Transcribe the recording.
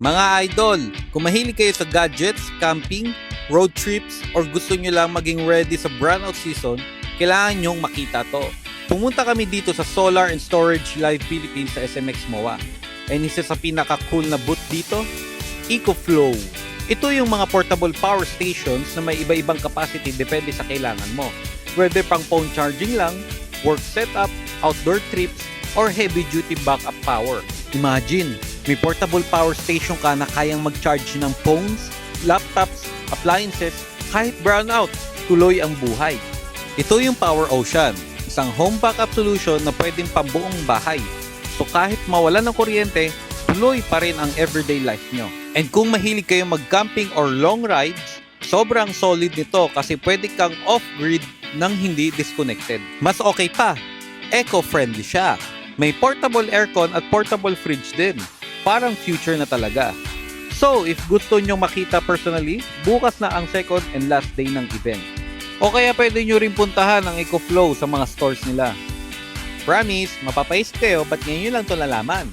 Mga idol, kung mahilig kayo sa gadgets, camping, road trips, or gusto nyo lang maging ready sa brownout season, kailangan nyong makita to. Pumunta kami dito sa Solar and Storage Live Philippines sa SMX MOA. And isa sa pinaka-cool na booth dito, EcoFlow. Ito yung mga portable power stations na may iba-ibang capacity depende sa kailangan mo. Whether pang phone charging lang, work setup, outdoor trips, or heavy-duty backup power. Imagine, may portable power station ka na kayang mag-charge ng phones, laptops, appliances, kahit brownout, tuloy ang buhay. Ito yung Power Ocean, isang home backup solution na pwedeng pambuong bahay. So kahit mawalan ng kuryente, tuloy pa rin ang everyday life nyo. And kung mahilig kayo mag-camping or long rides, sobrang solid nito kasi pwede kang off-grid nang hindi disconnected. Mas okay pa, eco-friendly siya. May portable aircon at portable fridge din. Parang future na talaga. So, if gusto nyo makita personally, bukas na ang second and last day ng event. O kaya pwede nyo rin puntahan ang EcoFlow sa mga stores nila. Promise, mapapaisip kayo, ba't ngayon lang ito nalaman?